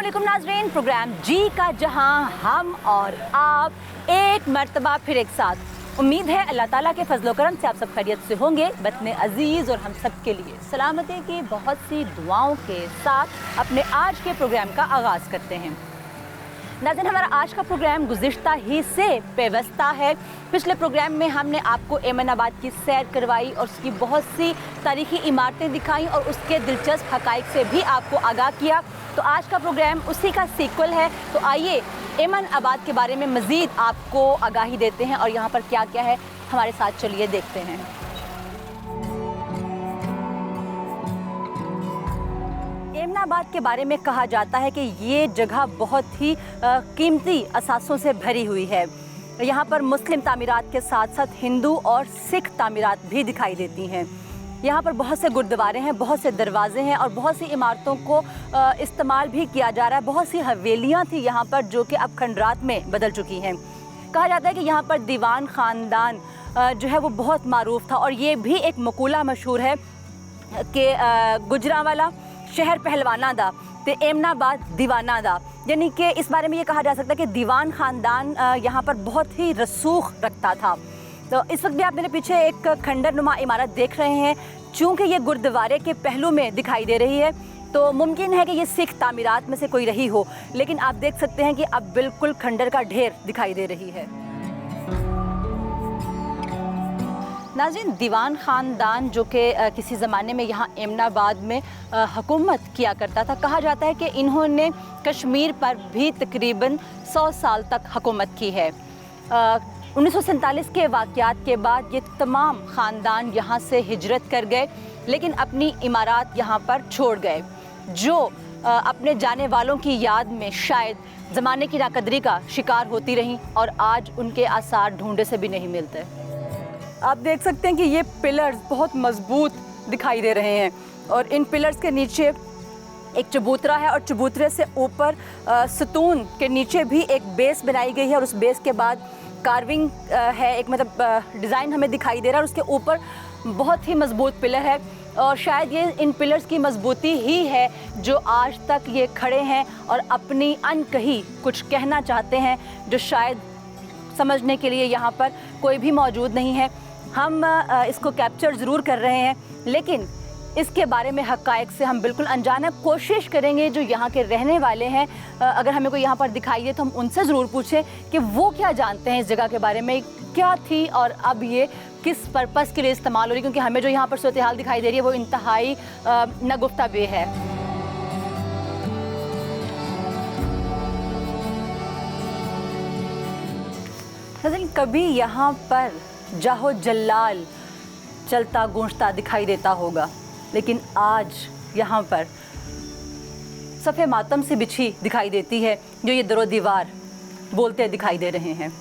अस्सलामुअलैकुम नाज़रीन, प्रोग्राम जी का जहां हम और आप एक मर्तबा फिर एक साथ। उम्मीद है अल्लाह ताला के फजलो करम से आप सब खैरियत से होंगे। वतन अजीज़ और हम सब के लिए सलामती की बहुत सी दुआओं के साथ अपने आज के प्रोग्राम का आगाज़ करते हैं। नाज़रीन, हमारा आज का प्रोग्राम गुज़िश्ता ही से पेवस्ता है। पिछले प्रोग्राम में हमने आपको एमनाबाद की सैर करवाई और उसकी बहुत सी तारीख़ी इमारतें दिखाई और उसके दिलचस्प हक़ाइक़ से भी आपको आगाह किया। तो आज का प्रोग्राम उसी का सीक्वल है। तो आइए एमनाबाद के बारे में मज़ीद आपको आगाही देते हैं और यहाँ पर क्या क्या है, हमारे साथ चलिए देखते हैं। एमनाबाद के बारे में कहा जाता है कि ये जगह बहुत ही कीमती असासों से भरी हुई है। यहाँ पर मुस्लिम तामीरात के साथ साथ हिंदू और सिख तामीरात भी दिखाई देती हैं। यहाँ पर बहुत से गुरुद्वारे हैं, बहुत से दरवाजे हैं और बहुत सी इमारतों को इस्तेमाल भी किया जा रहा है। बहुत सी हवेलियाँ थी यहाँ पर जो कि अब खंडरात में बदल चुकी हैं। कहा जाता है कि यहाँ पर दीवान ख़ानदान जो है वो बहुत मारूफ था और ये भी एक मकूला मशहूर है कि गुजरांवाला शहर पहलवाना दा ते एमनाबाद दीवाना दा, यानी कि इस बारे में ये कहा जा सकता है कि दीवान ख़ानदान यहाँ पर बहुत ही रसूख रखता था। तो इस वक्त भी आप मेरे पीछे एक खंडर नुमा इमारत देख रहे हैं। चूँकि ये गुरुद्वारे के पहलू में दिखाई दे रही है तो मुमकिन है कि ये सिख तामीरात में से कोई रही हो, लेकिन आप देख सकते हैं कि अब बिल्कुल खंडर का ढेर दिखाई दे रही है। नाज़रीन, दीवान ख़ानदान जो कि किसी ज़माने में यहाँ एमनाबाद में हुकूमत किया करता था, कहा जाता है कि इन्होंने कश्मीर पर भी तकरीबन 100 साल तक हुकूमत की है। 1947 के वाक़यात के बाद ये तमाम ख़ानदान यहाँ से हिजरत कर गए, लेकिन अपनी इमारत यहाँ पर छोड़ गए, जो अपने जाने वालों की याद में शायद ज़माने की नाकदरी का शिकार होती रहीं और आज उनके आसार ढूंढे से भी नहीं मिलते। आप देख सकते हैं कि ये पिलर्स बहुत मजबूत दिखाई दे रहे हैं और इन पिलर्स के नीचे एक चबूतरा है और चबूतरे से ऊपर सतून के नीचे भी एक बेस बनाई गई है और उस बेस के बाद कार्विंग है, एक मतलब डिज़ाइन हमें दिखाई दे रहा है और उसके ऊपर बहुत ही मजबूत पिलर है और शायद ये इन पिलर्स की मजबूती ही है जो आज तक ये खड़े हैं और अपनी अनकही कुछ कहना चाहते हैं, जो शायद समझने के लिए यहाँ पर कोई भी मौजूद नहीं है। हम इसको कैप्चर ज़रूर कर रहे हैं, लेकिन इसके बारे में हक़ाइक़ से हम बिल्कुल अनजान हैं। कोशिश करेंगे जो यहाँ के रहने वाले हैं, अगर हमें कोई यहाँ पर दिखाई दे तो हम उनसे ज़रूर पूछें कि वो क्या जानते हैं इस जगह के बारे में, क्या थी और अब ये किस पर्पस के लिए इस्तेमाल हो रही है, क्योंकि हमें जो यहाँ पर सूरत हाल दिखाई दे रही है वो इंतहाई नागुफ्ता बे है। लेकिन कभी यहाँ पर जाहो जल्लाल चलता गूंजता दिखाई देता होगा, लेकिन आज यहाँ पर सफ़े मातम से बिछी दिखाई देती है, जो ये दरो दीवार बोलते दिखाई दे रहे हैं।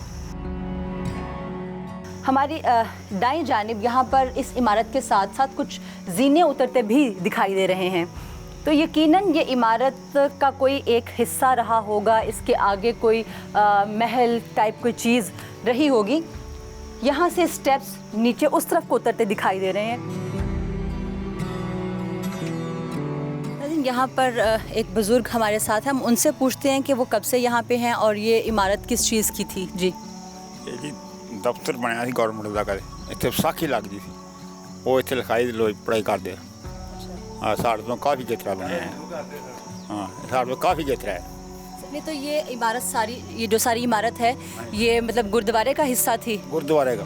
हमारी दाईं जानिब यहाँ पर इस इमारत के साथ साथ कुछ जीने उतरते भी दिखाई दे रहे हैं। तो यकीनन ये इमारत का कोई एक हिस्सा रहा होगा, इसके आगे कोई महल टाइप कोई चीज़ रही होगी। यहाँ से स्टेप्स नीचे उस तरफ को उतरते दिखाई दे रहे हैं। यहाँ पर एक बुज़ुर्ग हमारे साथ हैं, हम उनसे पूछते हैं कि वो कब से यहाँ पे हैं और ये इमारत किस चीज़ की थी। जी जी, दफ्तर बनाया गौरमेंट का, इतने विसाखी लगती थी, वो इतने लिखाई लोग पढ़ाई करते। हाँ, साढ़े तो काफ़ी जतरा बने हैं। हाँ, साढ़े तो काफ़ी जतरा है। नहीं तो ये इमारत सारी, ये जो सारी इमारत है ये मतलब गुरुद्वारे का हिस्सा थी। गुरुद्वारे का।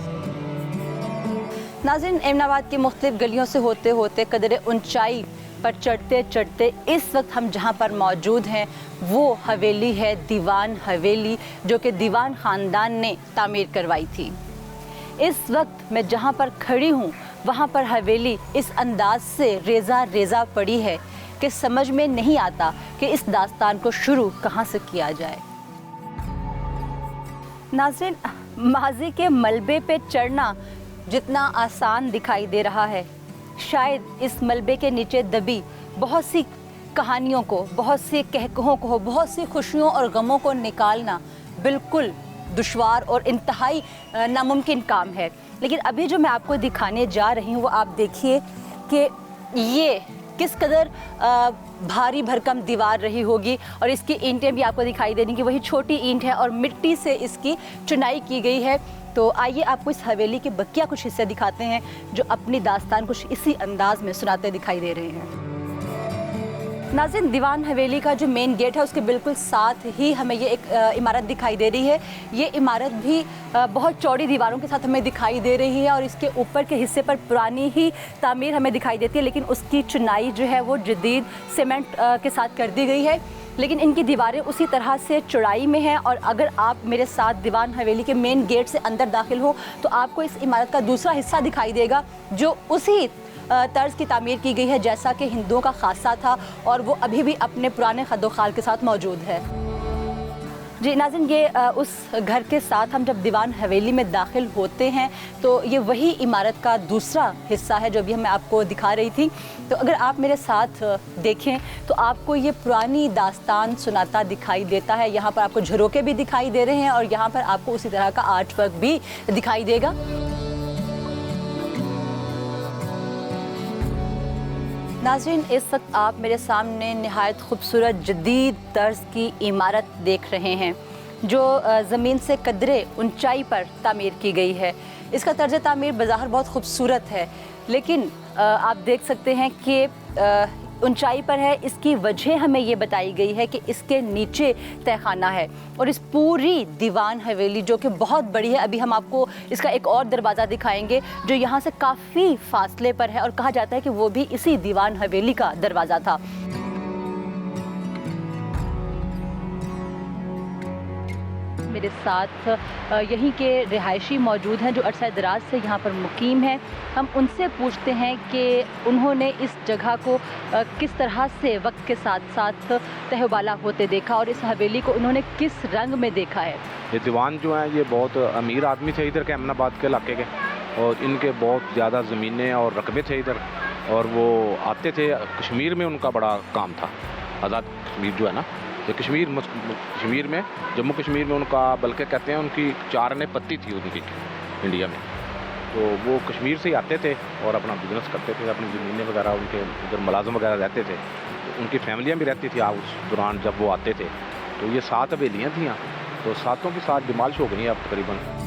नाज़रीन, एमनाबाद की मुख्तलिफ गलियों से होते होते कदरे ऊंचाई पर चढ़ते चढ़ते इस वक्त हम जहाँ पर मौजूद हैं वो हवेली है, दीवान हवेली, जो कि दीवान ख़ानदान ने तामीर करवाई थी। इस वक्त मैं जहाँ पर खड़ी हूँ वहाँ पर हवेली इस अंदाज से रेज़ा रेज़ा पड़ी है कि समझ में नहीं आता कि इस दास्तान को शुरू कहाँ से किया जाए। नाज़रीन, माज़ी के मलबे पे चढ़ना जितना आसान दिखाई दे रहा है, शायद इस मलबे के नीचे दबी बहुत सी कहानियों को, बहुत सी कहकहों को, बहुत सी खुशियों और गमों को निकालना बिल्कुल दुश्वार और इंतहाई नामुमकिन काम है। लेकिन अभी जो मैं आपको दिखाने जा रही हूँ वो आप देखिए कि ये किस कदर भारी भरकम दीवार रही होगी। और इसकी ईंटें भी आपको दिखाई दे रही कि वही छोटी ईंट है और मिट्टी से इसकी चुनाई की गई है। तो आइए आपको इस हवेली के बकिया कुछ हिस्से दिखाते हैं जो अपनी दास्तान कुछ इसी अंदाज में सुनाते दिखाई दे रहे हैं। नाज़रीन, दीवान हवेली का जो मेन गेट है उसके बिल्कुल साथ ही हमें ये एक इमारत दिखाई दे रही है। ये इमारत भी बहुत चौड़ी दीवारों के साथ हमें दिखाई दे रही है और इसके ऊपर के हिस्से पर पुरानी ही तामीर हमें दिखाई देती है, लेकिन उसकी चुनाई जो है वो जदीद सीमेंट के साथ कर दी गई है। लेकिन इनकी दीवारें उसी तरह से चौड़ाई में हैं और अगर आप मेरे साथ दीवान हवेली के मेन गेट से अंदर दाखिल हो तो आपको इस इमारत का दूसरा हिस्सा दिखाई देगा जो उसी तर्ज की तामीर की गई है जैसा कि हिंदुओं का खासा था और वो अभी भी अपने पुराने खदोखाल के साथ मौजूद है। जी नाज़रीन, ये उस घर के साथ हम जब दीवान हवेली में दाखिल होते हैं तो ये वही इमारत का दूसरा हिस्सा है जो अभी मैं आपको दिखा रही थी। तो अगर आप मेरे साथ देखें तो आपको ये पुरानी दास्तान सुनाता दिखाई देता है। यहाँ पर आपको झरोके भी दिखाई दे रहे हैं और यहाँ पर आपको उसी तरह का आर्ट वर्क भी दिखाई देगा। नाज़रीन, इस वक्त आप मेरे सामने नहायत खूबसूरत जदीद तर्ज की इमारत देख रहे हैं जो ज़मीन से कदरे ऊंचाई पर तामीर की गई है। इसका तर्ज तामीर बज़ाहिर बहुत खूबसूरत है, लेकिन आप देख सकते हैं कि ऊंचाई पर है। इसकी वजह हमें ये बताई गई है कि इसके नीचे तहखाना है और इस पूरी दीवान हवेली जो कि बहुत बड़ी है, अभी हम आपको इसका एक और दरवाज़ा दिखाएंगे जो यहाँ से काफ़ी फासले पर है और कहा जाता है कि वो भी इसी दीवान हवेली का दरवाज़ा था। मेरे साथ यहीं के रिहायशी मौजूद हैं जो अरसा दराज से यहाँ पर मुकीम हैं। हम उनसे पूछते हैं कि उन्होंने इस जगह को किस तरह से वक्त के साथ साथ तहबाला होते देखा और इस हवेली को उन्होंने किस रंग में देखा है। ये दीवान जो हैं ये बहुत अमीर आदमी थे इधर के अमनाबाद के इलाके के और इनके बहुत ज़्यादा ज़मीनें और रकबे थे इधर और वो आते थे। कश्मीर में उनका बड़ा काम था, आज़ाद कश्मीर जो है ना, ये कश्मीर में जम्मू कश्मीर में उनका, बल्कि कहते हैं उनकी 4 आने पत्ती थी उनकी इंडिया में। तो वो कश्मीर से ही आते थे और अपना बिजनेस करते थे, अपनी ज़मीनें वगैरह उनके उधर मुलाजिम वगैरह रहते थे। तो उनकी फैमिलियाँ भी रहती थी उस दौरान जब वो आते थे। तो ये 7 हवेलियाँ थी, तो 7 की 7 डिमालिश हो गई हैं अब तकरीबन।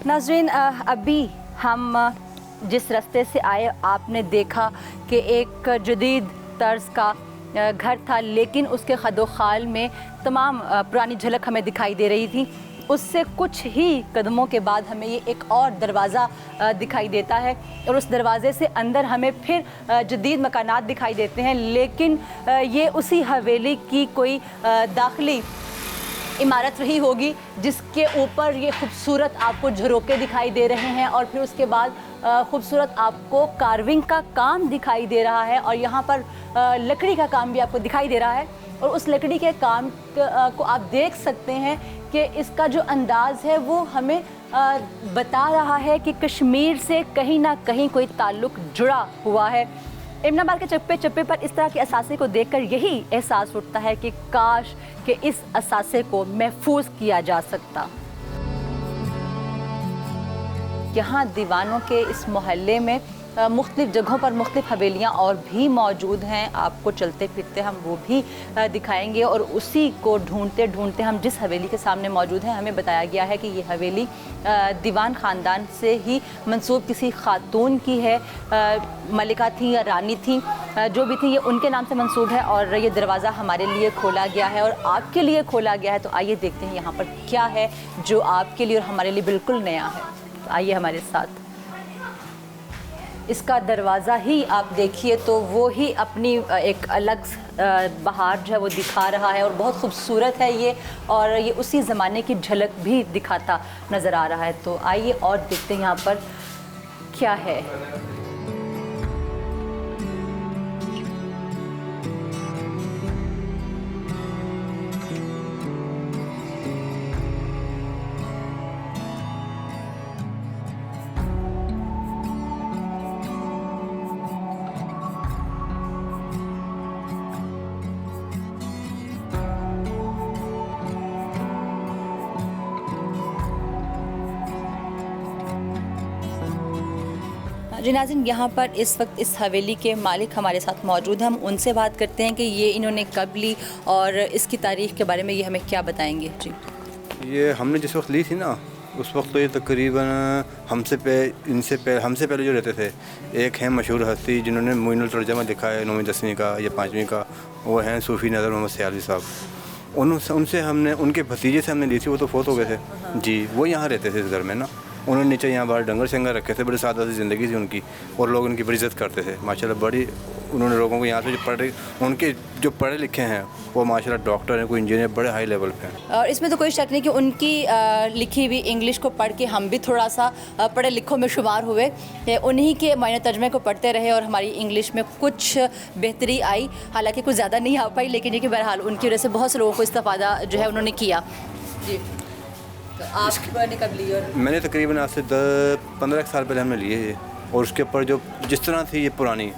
नाज़रीन, अभी हम जिस रास्ते से आए आपने देखा कि एक जदीद तर्ज का घर था, लेकिन उसके खदोखाल में तमाम पुरानी झलक हमें दिखाई दे रही थी। उससे कुछ ही कदमों के बाद हमें ये एक और दरवाज़ा दिखाई देता है और उस दरवाज़े से अंदर हमें फिर जदीद मकानात दिखाई देते हैं, लेकिन ये उसी हवेली की कोई दाखिली इमारत रही होगी जिसके ऊपर ये खूबसूरत आपको झरोके दिखाई दे रहे हैं और फिर उसके बाद खूबसूरत आपको कार्विंग का काम दिखाई दे रहा है और यहाँ पर लकड़ी का काम भी आपको दिखाई दे रहा है। और उस लकड़ी के काम को आप देख सकते हैं कि इसका जो अंदाज़ है वो हमें बता रहा है कि कश्मीर से कहीं ना कहीं कोई ताल्लुक़ जुड़ा हुआ है। एमनाबाद के चप्पे चप्पे पर इस तरह के असासे को देखकर यही एहसास उठता है कि काश कि इस असासे को महफूज किया जा सकता। यहाँ दीवानों के इस मोहल्ले में मुख्तलिफ़ जगहों पर मुख्तलिफ़ हवेलियाँ और भी मौजूद हैं। आपको चलते फिरते हम वो भी दिखाएंगे और उसी को ढूंढते ढूंढते हम जिस हवेली के सामने मौजूद हैं, हमें बताया गया है कि ये हवेली दीवान ख़ानदान से ही मंसूब किसी खातून की है। मलिका थी या रानी थी, जो भी थी, ये उनके नाम से मंसूब है और ये दरवाज़ा हमारे लिए खोला गया है और आपके लिए खोला गया है। तो आइए देखते हैं यहाँ पर क्या है जो आपके लिए और हमारे लिए बिल्कुल नया है। तो आइए हमारे साथ। इसका दरवाज़ा ही आप देखिए तो वो ही अपनी एक अलग बहार जो है वो दिखा रहा है और बहुत खूबसूरत है ये, और ये उसी ज़माने की झलक भी दिखाता नज़र आ रहा है। तो आइए और देखते हैं यहाँ पर क्या है। जी नाज़रीन, यहाँ पर इस वक्त इस हवेली के मालिक हमारे साथ मौजूद हैं। हम उनसे बात करते हैं कि ये इन्होंने कब ली और इसकी तारीख़ के बारे में ये हमें क्या बताएंगे। जी, ये हमने जिस वक्त ली थी ना, उस वक्त तो ये तकरीबन हमसे पहले जो रहते थे, एक हैं मशहूर हस्ती जिन्होंने मोइनुल तर्जमा लिखा है 9वीं 10वीं का या 5वीं का, वो हैं सूफ़ी नज़र मोहम्मद सयाली साहब। उनसे हमने, उनके भतीजे से हमने ली थी, वो तो फोत हो गए थे जी। वो यहाँ रहते थे इस घर में ना। उन्होंने नीचे यहाँ बाहर डंगर शंगर रखे थे, बड़ी सादा सी ज़िंदगी थी उनकी, और लोग उनकी बड़ी इज़्ज़त करते थे माशाल्लाह। बड़ी उन्होंने लोगों को यहाँ से उनके जो पढ़े लिखे हैं वो माशाल्लाह डॉक्टर हैं, कोई इंजीनियर, बड़े हाई लेवल पे हैं। और इसमें तो कोई शक नहीं कि उनकी लिखी हुई इंग्लिश को पढ़ के हम भी थोड़ा सा पढ़े लिखों में शुमार हुए। उन्हीं के मायने तर्जमे को पढ़ते रहे और हमारी इंग्लिश में कुछ बेहतरी आई, हालांकि कुछ ज़्यादा नहीं आ पाई, लेकिन ये कि बहरहाल उनकी वजह से बहुत से लोगों को इस्तेफादा जो है उन्होंने किया। जी, तो आपने कब ली? और मैंने तकरीबन आज से 15 साल पहले हमने लिए ये, और उसके ऊपर जो जिस तरह थी ये पुरानी,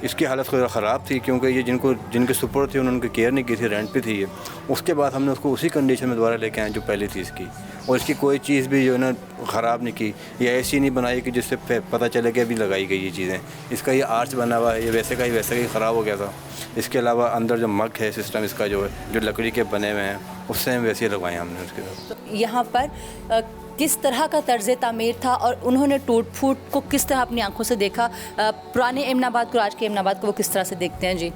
इसकी हालत थोड़ा ख़राब थी क्योंकि ये जिनके सुपर थे उन्होंने केयर नहीं की थी, रेंट पे थी ये। उसके बाद हमने उसको उसी कंडीशन में दोबारा लेके आए जो पहले थी इसकी, और इसकी कोई चीज़ भी जो है ना ख़राब नहीं की, या ऐसी नहीं बनाई कि जिससे पता चले कि अभी लगाई गई ये चीज़ें। इसका ये आर्च बना हुआ है, ये वैसे का ही ख़राब हो गया था। इसके अलावा अंदर जो मग है सिस्टम इसका जो है, जो लकड़ी के बने हुए हैं, उससे हम वैसे लगवाए हमने उसके साथ। तो यहाँ पर किस तरह का तर्ज़ तामीर था और उन्होंने टूट फूट को किस तरह अपनी आंखों से देखा? पुराने एमनाबाद को, आज के एमनाबाद को वो किस तरह से देखते हैं? जी,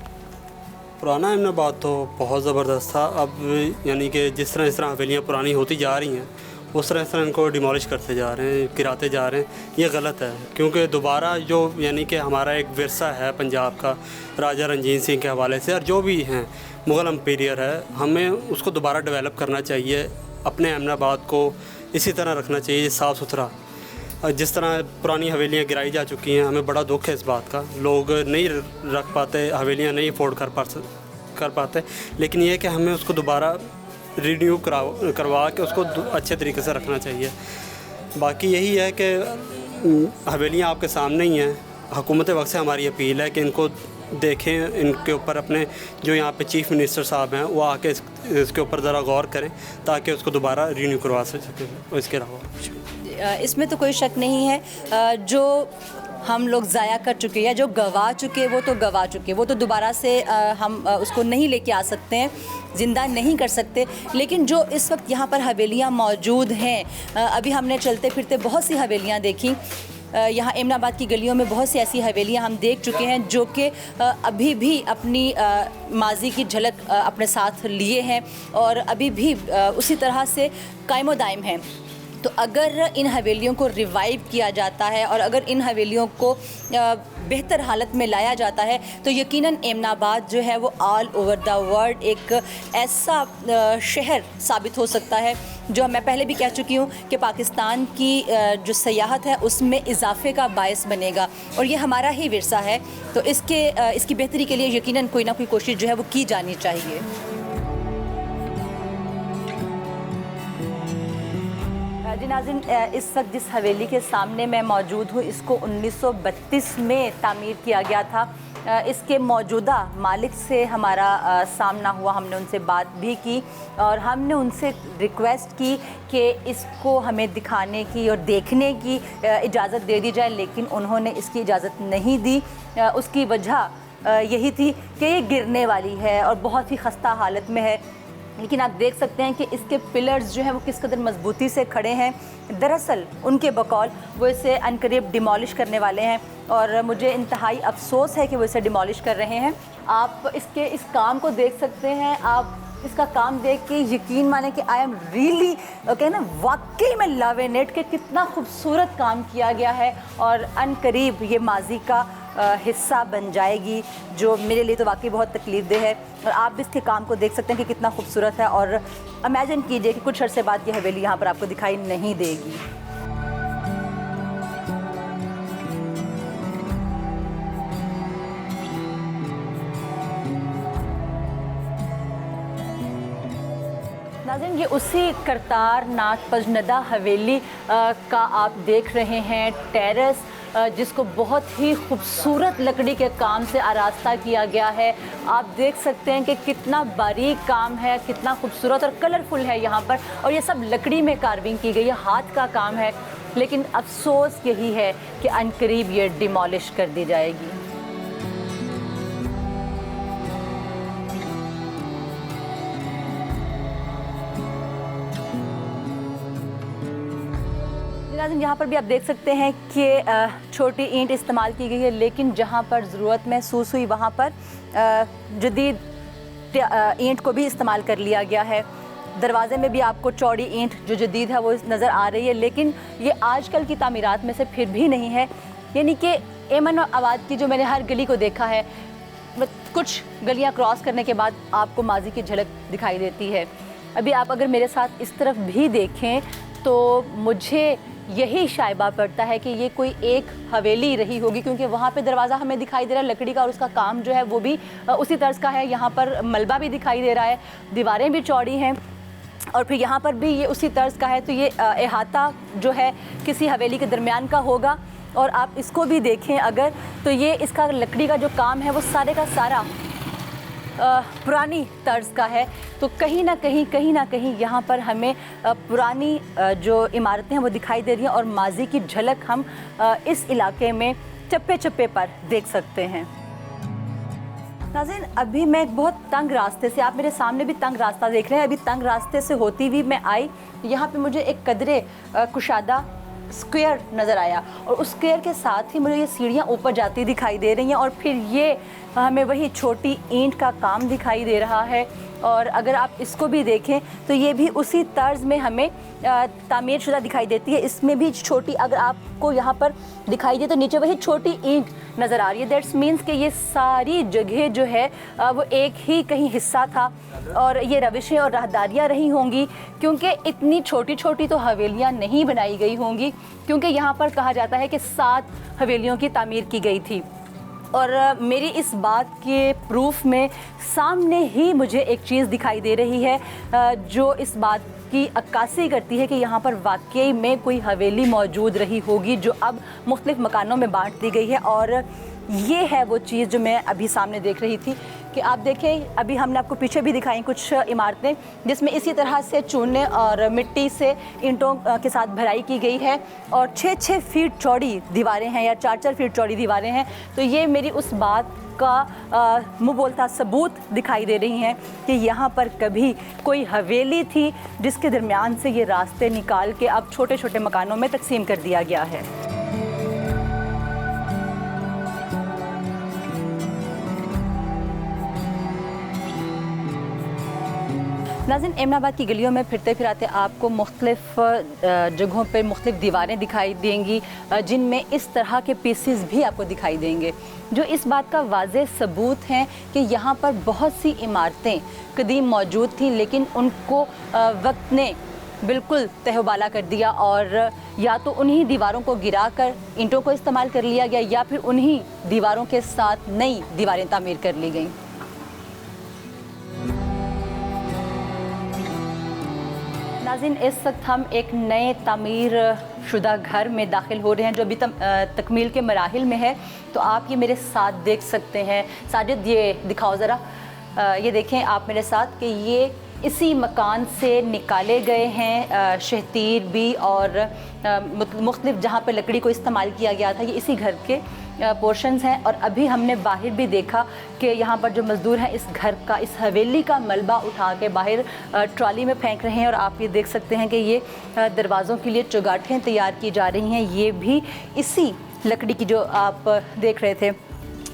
पुराना एमनाबाद तो बहुत ज़बरदस्त था। अब यानी कि जिस तरह हवेलियाँ पुरानी होती जा रही हैं, उस तरह इनको डिमोलिश करते जा रहे हैं, गिराते जा रहे हैं। ये गलत है क्योंकि दोबारा जो यानी कि हमारा एक विरसा है पंजाब का, राजा रंजीत सिंह के हवाले से, और जो भी हैं मुग़ल एम्पीरियर है, हमें उसको दोबारा डेवलप करना चाहिए। अपने एमनाबाद को इसी तरह रखना चाहिए, साफ़ सुथरा। जिस तरह पुरानी हवेलियाँ गिराई जा चुकी हैं, हमें बड़ा दुख है इस बात का। लोग नहीं रख पाते, हवेलियाँ नहीं अफोर्ड कर पाते, लेकिन ये है कि हमें उसको दोबारा रिन्यू करवा के उसको अच्छे तरीके से रखना चाहिए। बाकी यही है कि हवेलियाँ आपके सामने ही हैं। हुकूमत वक्त से हमारी अपील है कि इनको देखें, इनके ऊपर अपने जो यहाँ पे चीफ़ मिनिस्टर साहब हैं वो आके इसके ऊपर ज़रा गौर करें ताकि उसको दोबारा रिन्यू करवा सकें। इसके अलावा इसमें तो कोई शक नहीं है, जो हम लोग ज़ाया कर चुके या जो गवा चुके वो तो गवा चुके, वो तो दोबारा से हम उसको नहीं लेके आ सकते हैं, ज़िंदा नहीं कर सकते। लेकिन जो इस वक्त यहाँ पर हवेलियाँ मौजूद हैं, अभी हमने चलते फिरते बहुत सी हवेलियाँ देखी। यहाँ एमनाबाद की गलियों में बहुत सी ऐसी हवेलियाँ हम देख चुके हैं जो कि अभी भी अपनी माजी की झलक अपने साथ लिए हैं और अभी भी उसी तरह से कायमो दायम हैं। तो अगर इन हवेलियों को रिवाइव किया जाता है और अगर इन हवेलियों को बेहतर हालत में लाया जाता है तो यकीनन एमनाबाद जो है वो ऑल ओवर द वर्ल्ड एक ऐसा शहर साबित हो सकता है जो मैं पहले भी कह चुकी हूँ कि पाकिस्तान की जो सयाहत है उसमें इजाफे का बायस बनेगा और ये हमारा ही विरसा है। तो इसकी बेहतरी के लिए यकीनन कोई ना कोई कोशिश जो है वो की जानी चाहिए। जी नाज़रीन, इस वक्त जिस हवेली के सामने मैं मौजूद हूँ इसको 1932 में तामीर किया गया था। इसके मौजूदा मालिक से हमारा सामना हुआ, हमने उनसे बात भी की और हमने उनसे रिक्वेस्ट की कि इसको हमें दिखाने की और देखने की इजाज़त दे दी जाए, लेकिन उन्होंने इसकी इजाज़त नहीं दी। उसकी वजह यही थी कि ये गिरने वाली है और बहुत ही खस्ता हालत में है। लेकिन आप देख सकते हैं कि इसके पिलर्स जो हैं वो किस कदर मजबूती से खड़े हैं। दरअसल उनके बकौल वो इसे अनकरीब डिमोलिश करने वाले हैं और मुझे इंतहाई अफसोस है कि वो इसे डिमोलिश कर रहे हैं। आप इस काम को देख सकते हैं। आप इसका काम देख के यकीन माने कि आई एम रियली कहना ना वाकई में लव इन इट कि कितना खूबसूरत काम किया गया है और अनकरीब ये माजी का हिस्सा बन जाएगी, जो मेरे लिए तो वाकई बहुत तकलीफ़देह है। और आप भी इसके काम को देख सकते हैं कि कितना खूबसूरत है और इमेजिन कीजिए कि कुछ अरसे बाद ये हवेली यहाँ पर आपको दिखाई नहीं देगी। नाज़रीन, ये उसी करतार नाथ पजनदा हवेली का आप देख रहे हैं टेरेस, जिसको बहुत ही खूबसूरत लकड़ी के काम से आरास्ता किया गया है। आप देख सकते हैं कि कितना बारीक काम है, कितना खूबसूरत और कलरफुल है यहाँ पर, और ये सब लकड़ी में कार्विंग की गई है, हाथ का काम है। लेकिन अफसोस यही है कि अनकरीब ये डिमोलिश कर दी जाएगी। यहाँ पर भी आप देख सकते हैं कि छोटी ईंट इस्तेमाल की गई है, लेकिन जहाँ पर ज़रूरत महसूस हुई वहाँ पर जदीद ईंट को भी इस्तेमाल कर लिया गया है। दरवाज़े में भी आपको चौड़ी ईंट जो जदीद है वो नज़र आ रही है, लेकिन ये आजकल की तामीरात में से फिर भी नहीं है। यानी कि एमन और आबाद की जो मैंने हर गली को देखा है, कुछ गलियाँ क्रॉस करने के बाद आपको माजी की झलक दिखाई देती है। अभी आप अगर मेरे साथ इस तरफ भी देखें तो मुझे यही शायबा पड़ता है कि ये कोई एक हवेली रही होगी, क्योंकि वहाँ पे दरवाज़ा हमें दिखाई दे रहा है लकड़ी का और उसका काम जो है वो भी उसी तर्ज का है। यहाँ पर मलबा भी दिखाई दे रहा है, दीवारें भी चौड़ी हैं और फिर यहाँ पर भी ये उसी तर्ज का है। तो ये अहाता जो है किसी हवेली के दरमियान का होगा। और आप इसको भी देखें अगर, तो ये इसका लकड़ी का जो काम है वो सारे का सारा पुरानी तर्ज का है। तो कहीं ना कहीं यहाँ पर हमें पुरानी जो इमारतें हैं वो दिखाई दे रही हैं और माजी की झलक हम इस इलाके में चप्पे चप्पे पर देख सकते हैं। नाज़रीन, अभी मैं एक बहुत तंग रास्ते से, आप मेरे सामने भी तंग रास्ता देख रहे हैं, अभी तंग रास्ते से होती हुई मैं आई, यहाँ पे मुझे एक कदरे कुशादा स्क्वायर नज़र आया और उस स्क्वायर के साथ ही मुझे ये सीढ़ियाँ ऊपर जाती दिखाई दे रही हैं और फिर ये हमें वही छोटी ईंट का काम दिखाई दे रहा है। और अगर आप इसको भी देखें तो ये भी उसी तर्ज में हमें तामीर शुदा दिखाई देती है। इसमें भी छोटी, अगर आपको यहाँ पर दिखाई दे तो नीचे वही छोटी ईंट नज़र आ रही है। दैट्स मीन्स कि ये सारी जगह जो है वो एक ही कहीं हिस्सा था और ये रविशें और राहदारियाँ रही होंगी, क्योंकि इतनी छोटी छोटी तो हवेलियाँ नहीं बनाई गई होंगी, क्योंकि यहाँ पर कहा जाता है कि 7 हवेलियों की तामीर की गई थी। और मेरी इस बात के प्रूफ में सामने ही मुझे एक चीज़ दिखाई दे रही है जो इस बात की अक्कासी करती है कि यहाँ पर वाकई में कोई हवेली मौजूद रही होगी जो अब मुख्तलिफ मकानों में बांट दी गई है। और ये है वो चीज़ जो मैं अभी सामने देख रही थी कि आप देखें, अभी हमने आपको पीछे भी दिखाई कुछ इमारतें जिसमें इसी तरह से चूने और मिट्टी से ईंटों के साथ भराई की गई है और 6-6 फीट चौड़ी दीवारें हैं या 4-4 फीट चौड़ी दीवारें हैं। तो ये मेरी उस बात का मुँह बोलता सबूत दिखाई दे रही हैं कि यहाँ पर कभी कोई हवेली थी जिसके दरमियान से ये रास्ते निकाल के अब छोटे छोटे मकानों में तकसीम कर दिया गया है। नाज़रीन, एमनाबाद की गलियों में फिरते फिराते आपको मुख्तलिफ जगहों पर मुख्तलिफ दीवारें दिखाई देंगी जिनमें इस तरह के पीसेस भी आपको दिखाई देंगे, जो इस बात का वाज़ेह सबूत हैं कि यहाँ पर बहुत सी इमारतें कदीम मौजूद थीं, लेकिन उनको वक्त ने बिल्कुल तहबाला कर दिया और या तो उन्हीं दीवारों को गिरा कर ईंटों को इस्तेमाल कर लिया गया या फिर उन्हीं दीवारों के साथ नई दीवारें तामीर कर ली गईं। नाज़रीन, इस वक्त हम एक नए तामीर शुदा घर में दाखिल हो रहे हैं जो अभी तकमील के मराहिल में है। तो आप ये मेरे साथ देख सकते हैं। साजिद, ये दिखाओ ज़रा, ये देखें आप मेरे साथ कि ये इसी मकान से निकाले गए हैं शहतीर भी और मुख्तलिफ जहाँ पर लकड़ी को इस्तेमाल किया गया था, ये इसी घर के पोर्शंस हैं। और अभी हमने बाहर भी देखा कि यहाँ पर जो मज़दूर हैं इस घर का, इस हवेली का मलबा उठा के बाहर ट्रॉली में फेंक रहे हैं। और आप ये देख सकते हैं कि ये दरवाज़ों के लिए चौगाठें तैयार की जा रही हैं, ये भी इसी लकड़ी की जो आप देख रहे थे।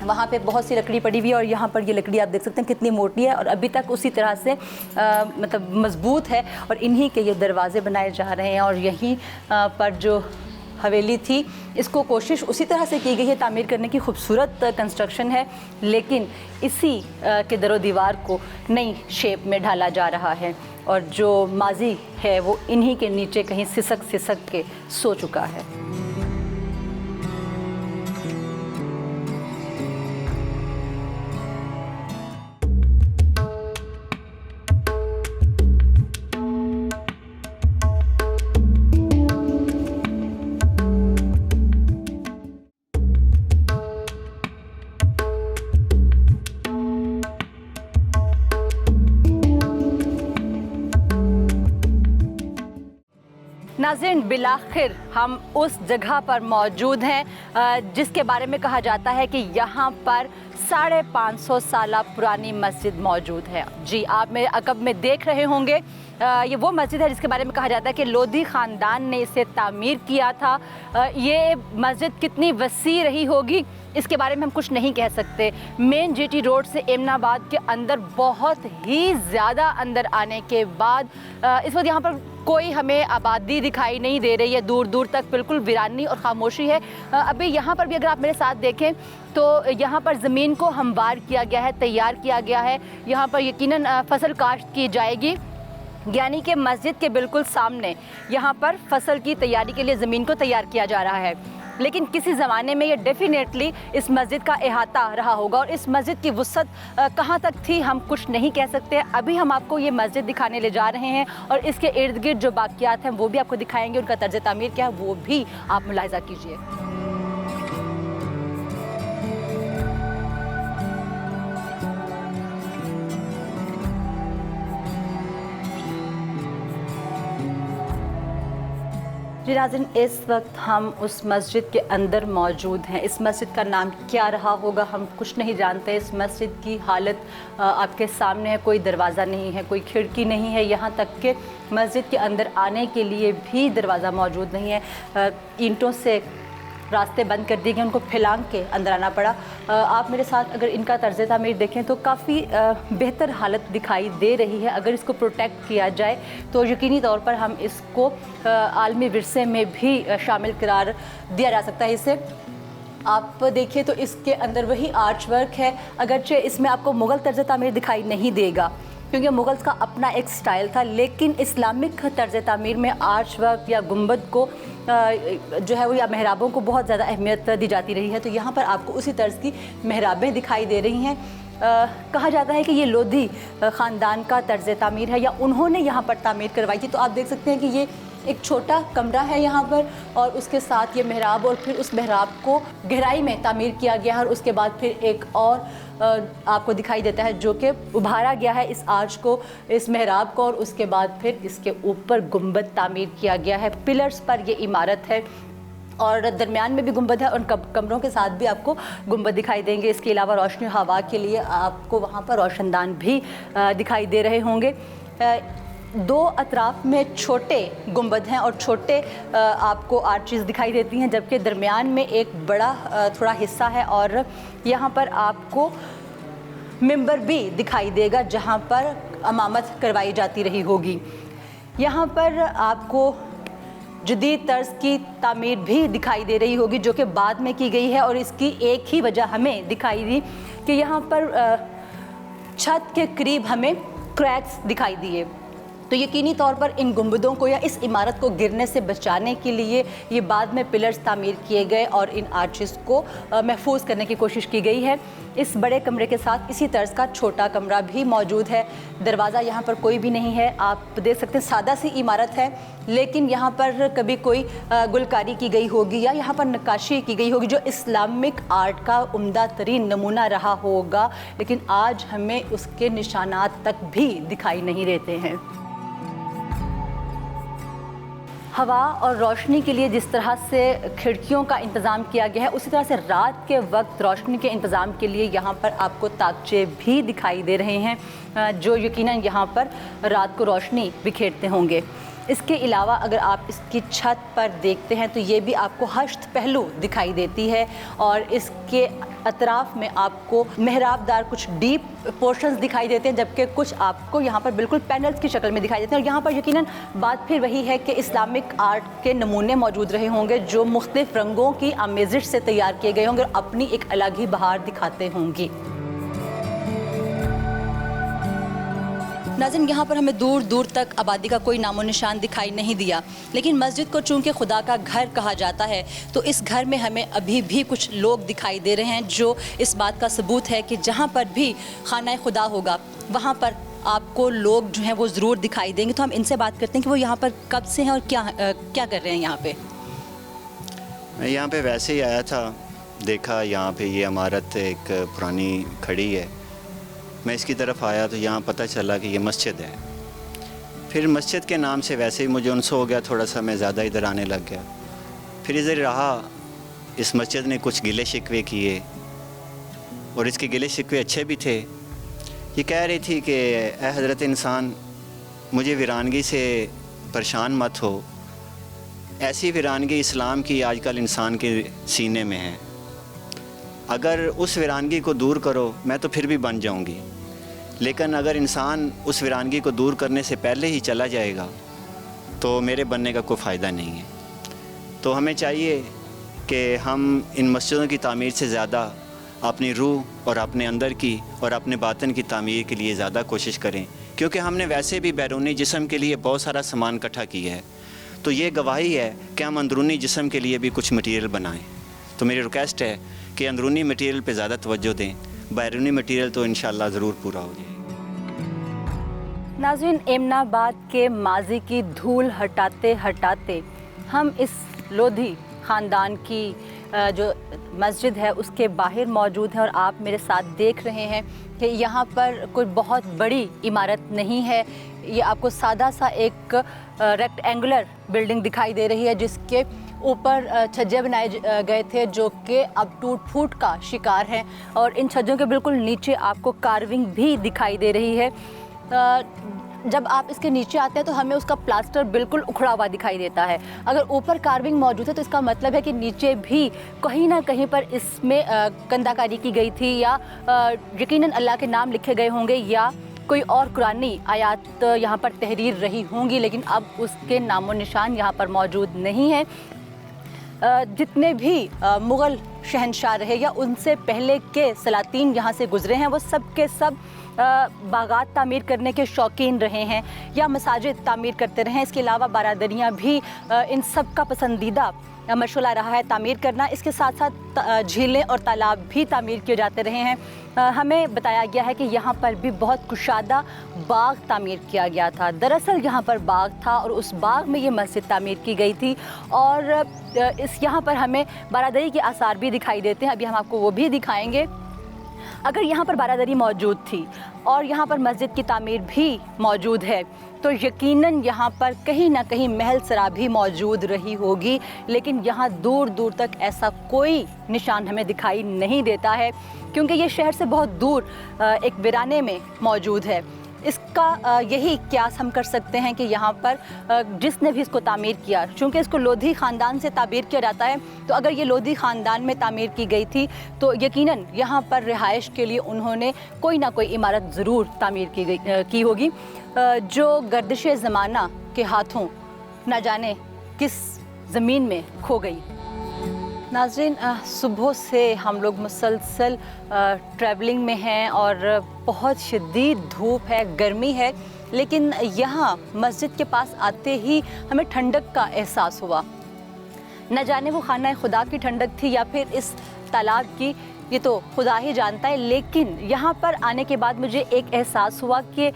वहाँ पे बहुत सी लकड़ी पड़ी हुई है और यहाँ पर ये लकड़ी आप देख सकते हैं कितनी मोटी है और अभी तक उसी तरह से मतलब मजबूत है और इन्हीं के ये दरवाज़े बनाए जा रहे हैं। और यहीं पर जो हवेली थी इसको कोशिश उसी तरह से की गई है तामीर करने की, खूबसूरत कंस्ट्रक्शन है, लेकिन इसी के दरो दीवार को नई शेप में ढाला जा रहा है और जो माजी है वो इन्हीं के नीचे कहीं सिसक सिसक के सो चुका है। नाज़रीन, बिलाखिर हम उस जगह पर मौजूद हैं जिसके बारे में कहा जाता है कि यहाँ पर 550 साल पुरानी मस्जिद मौजूद है। जी, आप मेरे अकब में देख रहे होंगे, ये वो मस्जिद है जिसके बारे में कहा जाता है कि लोधी ख़ानदान ने इसे तामीर किया था। ये मस्जिद कितनी वसी रही होगी इसके बारे में हम कुछ नहीं कह सकते। मेन जीटी रोड से एमनाबाद के अंदर बहुत ही ज़्यादा अंदर आने के बाद इस वक्त यहाँ पर कोई हमें आबादी दिखाई नहीं दे रही है, दूर दूर तक बिल्कुल वीरानी और खामोशी है। अभी यहाँ पर भी अगर आप मेरे साथ देखें तो यहाँ पर ज़मीन को हमवार किया गया है, तैयार किया गया है। यहाँ पर यकीनन फसल काश्त की जाएगी, यानी कि मस्जिद के बिल्कुल सामने यहाँ पर फसल की तैयारी के लिए ज़मीन को तैयार किया जा रहा है। लेकिन किसी ज़माने में ये डेफिनेटली इस मस्जिद का अहाता रहा होगा और इस मस्जिद की वुसअत कहाँ तक थी हम कुछ नहीं कह सकते। अभी हम आपको ये मस्जिद दिखाने ले जा रहे हैं और इसके इर्द गिर्द जो बाक़ियात हैं वो भी आपको दिखाएंगे, उनका तर्ज़ तामीर क्या है वो भी आप मुलाहिज़ा कीजिए। जी नाज़रीन, इस वक्त हम उस मस्जिद के अंदर मौजूद हैं। इस मस्जिद का नाम क्या रहा होगा हम कुछ नहीं जानते। इस मस्जिद की हालत आपके सामने है, कोई दरवाज़ा नहीं है, कोई खिड़की नहीं है, यहाँ तक कि मस्जिद के अंदर आने के लिए भी दरवाज़ा मौजूद नहीं है। ईंटों से रास्ते बंद कर दिए गए, उनको फैलांग के अंदर आना पड़ा। आप मेरे साथ अगर इनका तर्ज़ तामीर देखें तो काफ़ी बेहतर हालत दिखाई दे रही है। अगर इसको प्रोटेक्ट किया जाए तो यकीनी तौर पर हम इसको आलमी विरसे में भी शामिल करार दिया जा सकता है। इसे आप देखिए तो इसके अंदर वही आर्च वर्क है, अगरचे इसमें आपको मुग़ल तर्ज़ तामीर दिखाई नहीं देगा क्योंकि मुग़ल्स का अपना एक स्टाइल था, लेकिन इस्लामिक तर्ज़ तामीर में आर्च वर्क या गुंबद को जो है वो या मेहराबों को बहुत ज़्यादा अहमियत दी जाती रही है। तो यहाँ पर आपको उसी तर्ज़ की मेहराबें दिखाई दे रही हैं। कहा जाता है कि ये लोधी ख़ानदान का तर्ज़ तामीर है या उन्होंने यहाँ पर तामीर करवाई थी। तो आप देख सकते हैं कि ये एक छोटा कमरा है यहाँ पर और उसके साथ ये मेहराब और फिर उस मेहराब को गहराई में तामीर किया गया है और उसके बाद फिर एक और आपको दिखाई देता है जो कि उभारा गया है इस आर्च को, इस मेहराब को, और उसके बाद फिर इसके ऊपर गुंबद तामीर किया गया है। पिलर्स पर ये इमारत है और दरमियान में भी गुंबद है और कमरों के साथ भी आपको गुंबद दिखाई देंगे। इसके अलावा रोशनी हवा के लिए आपको वहाँ पर रोशनदान भी दिखाई दे रहे होंगे। दो अतराफ में छोटे गुंबद हैं और छोटे आपको आर्चेस दिखाई देती हैं, जबकि दरमियान में एक बड़ा थोड़ा हिस्सा है और यहाँ पर आपको मिंबर भी दिखाई देगा जहाँ पर इमामत करवाई जाती रही होगी। यहाँ पर आपको जदीद तर्ज की तामीर भी दिखाई दे रही होगी जो कि बाद में की गई है और इसकी एक ही वजह हमें दिखाई दी कि यहाँ पर छत के करीब हमें क्रैक्स दिखाई दिए। तो यकीनी तौर पर इन गुंबदों को या इस इमारत को गिरने से बचाने के लिए ये बाद में पिलर्स तामीर किए गए और इन आर्चेस को महफूज करने की कोशिश की गई है। इस बड़े कमरे के साथ इसी तर्ज का छोटा कमरा भी मौजूद है। दरवाज़ा यहाँ पर कोई भी नहीं है, आप देख सकते हैं सादा सी इमारत है, लेकिन यहाँ पर कभी कोई गुलकारी की गई होगी या यहाँ पर नक्काशी की गई होगी जो इस्लामिक आर्ट का उम्दा तरीन नमूना रहा होगा, लेकिन आज हमें उसके निशानात तक भी दिखाई नहीं देते हैं। हवा और रोशनी के लिए जिस तरह से खिड़कियों का इंतज़ाम किया गया है, उसी तरह से रात के वक्त रोशनी के इंतज़ाम के लिए यहाँ पर आपको ताकचे भी दिखाई दे रहे हैं जो यकीनन यहाँ पर रात को रोशनी बिखेरते होंगे। इसके अलावा अगर आप इसकी छत पर देखते हैं तो ये भी आपको हश्त पहलू दिखाई देती है और इसके अतराफ में आपको मेहराबदार कुछ डीप पोर्शंस दिखाई देते हैं, जबकि कुछ आपको यहाँ पर बिल्कुल पैनल्स की शक्ल में दिखाई देते हैं। और यहाँ पर यकीनन बात फिर वही है कि इस्लामिक आर्ट के नमूने मौजूद रहे होंगे जो मुख्तलिफ रंगों की आमेज़िश से तैयार किए गए होंगे और अपनी एक अलग ही बहार दिखाते होंगे। नाज़रीन, यहाँ पर हमें दूर दूर तक आबादी का कोई नामो निशान दिखाई नहीं दिया, लेकिन मस्जिद को चूँकि खुदा का घर कहा जाता है तो इस घर में हमें अभी भी कुछ लोग दिखाई दे रहे हैं जो इस बात का सबूत है कि जहाँ पर भी खाना खुदा होगा वहाँ पर आपको लोग जो हैं वो ज़रूर दिखाई देंगे। तो हम इनसे बात करते हैं कि वो यहाँ पर कब से हैं और क्या कर रहे हैं यहाँ पे। मैं यहाँ पे वैसे ही आया था, देखा यहाँ पे ये इमारत एक पुरानी खड़ी है। मैं इसकी तरफ आया तो यहाँ पता चला कि ये मस्जिद है। फिर मस्जिद के नाम से वैसे ही मुझे उनसे हो गया, थोड़ा सा मैं ज़्यादा इधर आने लग गया। फिर इधर रहा, इस मस्जिद ने कुछ गिले शिकवे किए और इसके गिले शिकवे अच्छे भी थे। ये कह रही थी कि ए हज़रत इंसान, मुझे वीरानगी से परेशान मत हो। ऐसी वीरानगी इस्लाम की आजकल इंसान के सीने में है। अगर उस वीरानगी को दूर करो मैं तो फिर भी बन जाऊंगी, लेकिन अगर इंसान उस वीरानगी को दूर करने से पहले ही चला जाएगा तो मेरे बनने का कोई फ़ायदा नहीं है। तो हमें चाहिए कि हम इन मस्जिदों की तामीर से ज़्यादा अपनी रूह और अपने अंदर की और अपने बातन की तामीर के लिए ज़्यादा कोशिश करें, क्योंकि हमने वैसे भी बैरूनी जिस्म के लिए बहुत सारा सामान इकट्ठा किया है। तो ये गवाही है कि हम अंदरूनी जिस्म के लिए भी कुछ मटीरियल बनाएं। तो मेरी रिक्वेस्ट है कि अंदरूनी मटीरियल पे ज़्यादा तवज्जो दें, बैरूनी मटीरियल तो इंशाअल्लाह ज़रूर पूरा हो जाए। नाज़रीन, एमनाबाद के माजी की धूल हटाते हटाते हम इस लोधी ख़ानदान की जो मस्जिद है उसके बाहर मौजूद है और आप मेरे साथ देख रहे हैं कि यहाँ पर कोई बहुत बड़ी इमारत नहीं है। ये आपको सादा सा एक रेक्टेंगुलर बिल्डिंग दिखाई दे रही है जिसके ऊपर छज्जे बनाए गए थे जो कि अब टूट फूट का शिकार हैं और इन छज्जों के बिल्कुल नीचे आपको कार्विंग भी दिखाई दे रही है। जब आप इसके नीचे आते हैं तो हमें उसका प्लास्टर बिल्कुल उखड़ा हुआ दिखाई देता है। अगर ऊपर कार्विंग मौजूद है तो इसका मतलब है कि नीचे भी कहीं ना कहीं पर इसमें कंदाकारी की गई थी या यकीनन अल्लाह के नाम लिखे गए होंगे या कोई और कुरानी आयात यहाँ पर तहरीर रही होंगी, लेकिन अब उसके नामो निशान यहाँ पर मौजूद नहीं है। जितने भी मुग़ल शहंशाह रहे या उनसे पहले के सलातीन यहाँ से गुज़रे हैं वो सब के सब बागात तामीर करने के शौकीन रहे हैं या मसाजिद तामीर करते रहे हैं। इसके अलावा बारादरियाँ भी इन सब का पसंदीदा मशग़ला रहा है तामीर करना। इसके साथ साथ झीलें और तालाब भी तामीर किए जाते रहे हैं। हमें बताया गया है कि यहाँ पर भी बहुत कुशादा बाग तामीर किया गया था। दरअसल यहाँ पर बाग था और उस बाग में ये मस्जिद तामीर की गई थी और इस यहाँ पर हमें बारादरी के आसार भी दिखाई देते हैं। अभी हम आपको वो भी दिखाएंगे। अगर यहाँ पर बारादरी मौजूद थी और यहाँ पर मस्जिद की तामीर भी मौजूद है तो यकीनन यहाँ पर कहीं ना कहीं महल सरा भी मौजूद रही होगी, लेकिन यहाँ दूर दूर तक ऐसा कोई निशान हमें दिखाई नहीं देता है क्योंकि ये शहर से बहुत दूर एक वीराने में मौजूद है। इसका यही क्यास हम कर सकते हैं कि यहाँ पर जिसने भी इसको तामीर किया, चूँकि इसको लोधी ख़ानदान से तामीर किया जाता है, तो अगर ये लोधी ख़ानदान में तामीर की गई थी तो यकीनन यहाँ पर रिहाइश के लिए उन्होंने कोई ना कोई इमारत ज़रूर तामीर की होगी जो गर्दिश ज़माना के हाथों न जाने किस ज़मीन में खो गई। नाज़रीन, सुबह से हम लोग मुसलसल ट्रैवलिंग में हैं और बहुत शदीद धूप है, गर्मी है, लेकिन यहाँ मस्जिद के पास आते ही हमें ठंडक का एहसास हुआ। न जाने वो खाना खुदा की ठंडक थी या फिर इस तालाब की, ये तो खुदा ही जानता है, लेकिन यहाँ पर आने के बाद मुझे एक एहसास हुआ कि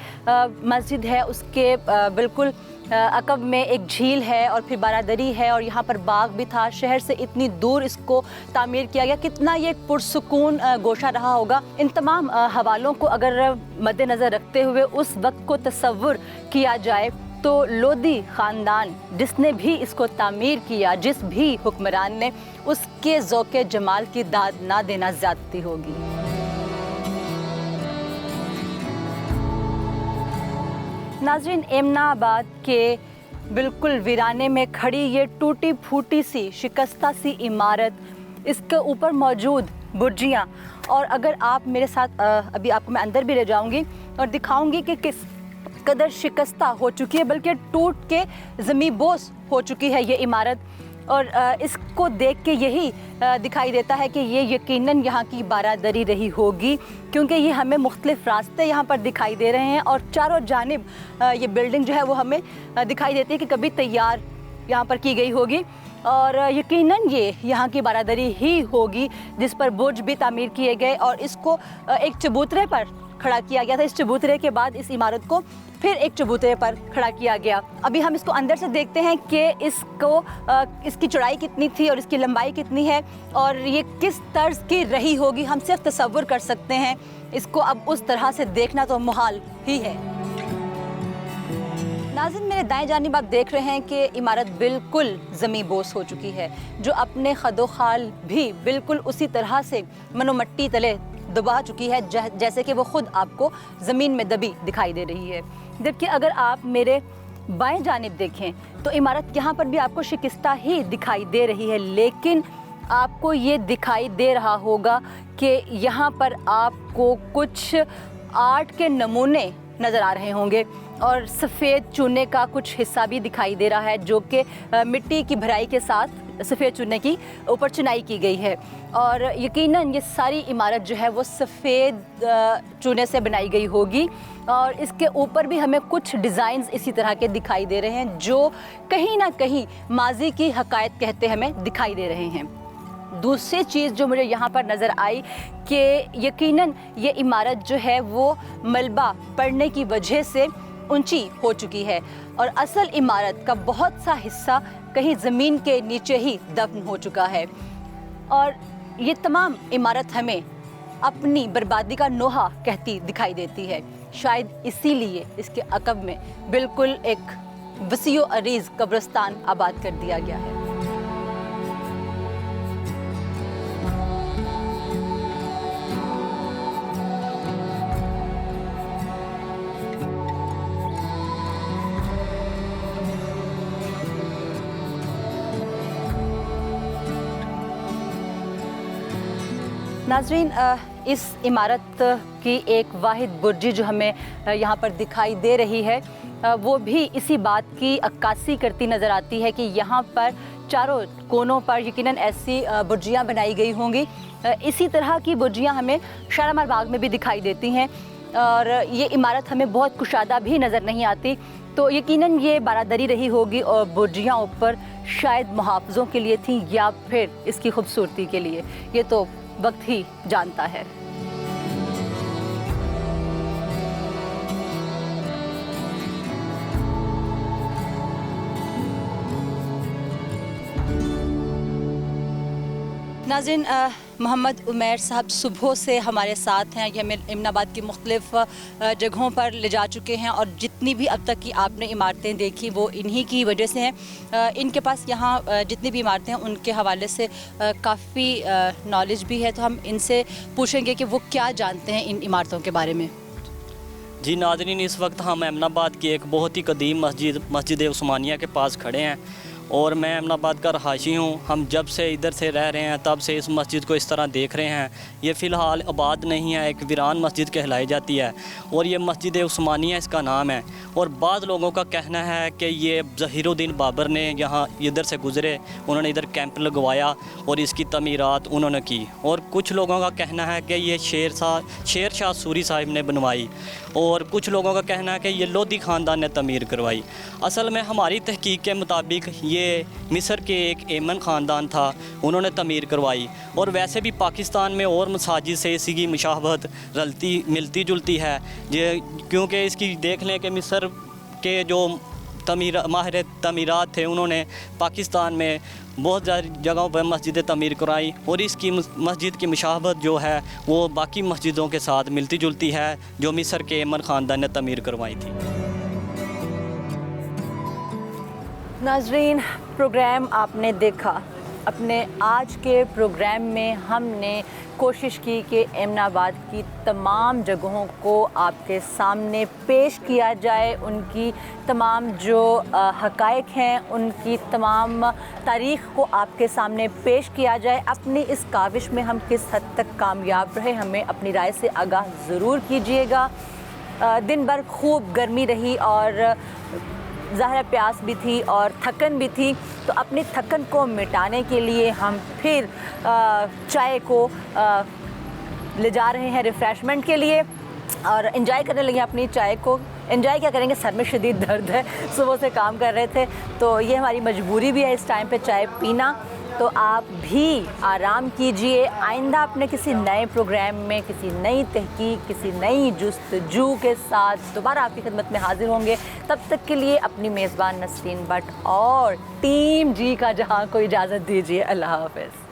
मस्जिद है उसके बिल्कुल अकब में एक झील है और फिर बारादरी है और यहाँ पर बाग भी था। शहर से इतनी दूर इसको तामीर किया गया, कितना ये पुरसुकून गोशा रहा होगा। इन तमाम हवालों को अगर मद्देनज़र रखते हुए उस वक्त को तसव्वुर किया जाए तो लोधी ख़ानदान जिसने भी इसको तामीर किया, जिस भी हुक्मरान ने, उसके ज़ौक़े जमाल की दाद ना देना ज़्यादती होगी। नाज़रीन, एमनाबाद के बिल्कुल वीराने में खड़ी ये टूटी फूटी सी शिकस्ता सी इमारत, इसके ऊपर मौजूद बुर्जियाँ, और अगर आप मेरे साथ अभी आपको मैं अंदर भी ले जाऊंगी और दिखाऊंगी कि किस कदर शिकस्ता हो चुकी है, बल्कि टूट के ज़मींबोस हो चुकी है ये इमारत। और इसको देख के यही दिखाई देता है कि ये यकीनन यहाँ की बारादरी रही होगी, क्योंकि ये हमें मुख्तलिफ़ रास्ते यहाँ पर दिखाई दे रहे हैं और चारों जानिब ये बिल्डिंग जो है वो हमें दिखाई देती है कि कभी तैयार यहाँ पर की गई होगी, और यकीनन ये यहाँ की बारादरी ही होगी जिस पर बुर्ज भी तामीर किए गए और इसको एक चबूतरे पर खड़ा किया गया था। इस चबूतरे के बाद इस इमारत को फिर एक चबूतरे पर खड़ा किया गया। अभी हम इसको अंदर से देखते हैं कि इसकी चौड़ाई कितनी थी और इसकी लंबाई कितनी है और ये किस तर्ज की रही होगी, हम सिर्फ तसव्वुर कर सकते हैं। इसको अब उस तरह से देखना तो मुहाल ही है। नाज़रीन, मेरे दाएं जानिब आप देख रहे हैं कि इमारत बिल्कुल ज़मींबोस हो चुकी है, जो अपने खदोखाल भी बिल्कुल उसी तरह से मनोमट्टी तले दबा चुकी है जैसे कि वो ख़ुद आपको ज़मीन में दबी दिखाई दे रही है। जबकि अगर आप मेरे बाएं जानिब देखें तो इमारत यहाँ पर भी आपको शिकस्ता ही दिखाई दे रही है, लेकिन आपको ये दिखाई दे रहा होगा कि यहाँ पर आपको कुछ आर्ट के नमूने नज़र आ रहे होंगे और सफ़ेद चूने का कुछ हिस्सा भी दिखाई दे रहा है, जो कि मिट्टी की भराई के साथ सफ़ेद चूने की ऊपर चुनाई की गई है। और यकीनन ये सारी इमारत जो है वो सफ़ेद चूने से बनाई गई होगी और इसके ऊपर भी हमें कुछ डिज़ाइंस इसी तरह के दिखाई दे रहे हैं, जो कहीं ना कहीं माजी की हकायत कहते हमें दिखाई दे रहे हैं। दूसरी चीज़ जो मुझे यहाँ पर नज़र आई कि यकीनन ये इमारत जो है वो मलबा पड़ने की वजह से ऊंची हो चुकी है और असल इमारत का बहुत सा हिस्सा कहीं ज़मीन के नीचे ही दफन हो चुका है। और ये तमाम इमारत हमें अपनी बर्बादी का नोहा कहती दिखाई देती है। शायद इसीलिए इसके अकब में बिल्कुल एक वसीओ अरीज़ कब्रिस्तान आबाद कर दिया गया है। नाज़रीन, इस इमारत की एक वाहिद बुर्जी जो हमें यहाँ पर दिखाई दे रही है वो भी इसी बात की अक्कासी करती नज़र आती है कि यहाँ पर चारों कोनों पर यकीनन ऐसी बुर्जियाँ बनाई गई होंगी। इसी तरह की बुर्जियाँ हमें शालामार बाग में भी दिखाई देती हैं और ये इमारत हमें बहुत कुशादा भी नज़र नहीं आती, तो यकीनन ये बारादरी रही होगी और बुर्जियाँ ऊपर शायद मुहाफ़िज़ों के लिए थी या फिर इसकी खूबसूरती के लिए, ये तो वक्त ही जानता है। नाज़रीन, मोहम्मद उमैर साहब सुबह से हमारे साथ हैं। ये हमें एमनाबाद की मुख्तलिफ़ जगहों पर ले जा चुके हैं और जितनी भी अब तक की आपने इमारतें देखी वो इन्हीं की वजह से हैं। इनके पास यहाँ जितनी भी इमारतें हैं उनके हवाले से काफ़ी नॉलेज भी है, तो हम इनसे पूछेंगे कि वो क्या जानते हैं इन इमारतों के बारे में। जी नाज़रीन, इस वक्त हम एमनाबाद की एक बहुत ही कदीम मस्जिद उस्मानिया के पास खड़े हैं और मैं एमनाबाद का रहायशी हूँ। हम जब से इधर से रह रहे हैं तब से इस मस्जिद को इस तरह देख रहे हैं। ये फ़िलहाल आबाद नहीं है, एक वीरान मस्जिद कहलाई जाती है और ये मस्जिद उस्मानिया इसका नाम है। और बाद लोगों का कहना है कि ये ज़हीरुद्दीन बाबर ने यहाँ इधर से गुज़रे, उन्होंने इधर कैंप लगवाया और इसकी तमीरात उन्होंने की। और कुछ लोगों का कहना है कि ये शेर शाह सूरी साहिब ने बनवाई और कुछ लोगों का कहना है कि ये लोधी ख़ानदान ने तमीर करवाई। असल में हमारी तहकीक के मुताबिक ये मिस्र के एक एमन ख़ानदान था, उन्होंने तमीर करवाई। और वैसे भी पाकिस्तान में और मसाजिद से इसी की मुशाबहत मिलती जुलती है, क्योंकि इसकी देख लें कि मिस्र के जो माहिर तमीरात थे उन्होंने पाकिस्तान में बहुत ज़्यादा जगहों पर मस्जिदें तमीर कराई और इसकी मस्जिद की मुशाबहत जो है वो बाकी मस्जिदों के साथ मिलती जुलती है जो मिस्र के एमन ख़ानदान ने तमीर करवाई थी। नाज़रीन, प्रोग्राम आपने देखा, अपने आज के प्रोग्राम में हमने कोशिश की कि एमनाबाद की तमाम जगहों को आपके सामने पेश किया जाए, उनकी तमाम जो हक़ाइक़ हैं, उनकी तमाम तारीख़ को आपके सामने पेश किया जाए। अपनी इस काविश में हम किस हद तक कामयाब रहे, हमें अपनी राय से आगाह ज़रूर कीजिएगा। दिन भर खूब गर्मी रही और ज़ाहिर प्यास भी थी और थकन भी थी, तो अपनी थकन को मिटाने के लिए हम फिर चाय को ले जा रहे हैं रिफ़्रेशमेंट के लिए और एंजॉय करने लगे अपनी चाय को। एंजॉय क्या करेंगे, सर में शदीद दर्द है, सुबह से काम कर रहे थे, तो ये हमारी मजबूरी भी है इस टाइम पे चाय पीना। तो आप भी आराम कीजिए। आइंदा अपने किसी नए प्रोग्राम में, किसी नई तहकीक, किसी नई जुस्तजू के साथ दोबारा आपकी खिदमत में हाजिर होंगे। तब तक के लिए अपनी मेज़बान नसरीन भट्ट और टीम जी का जहां को इजाज़त दीजिए। अल्लाह हाफ़िज़।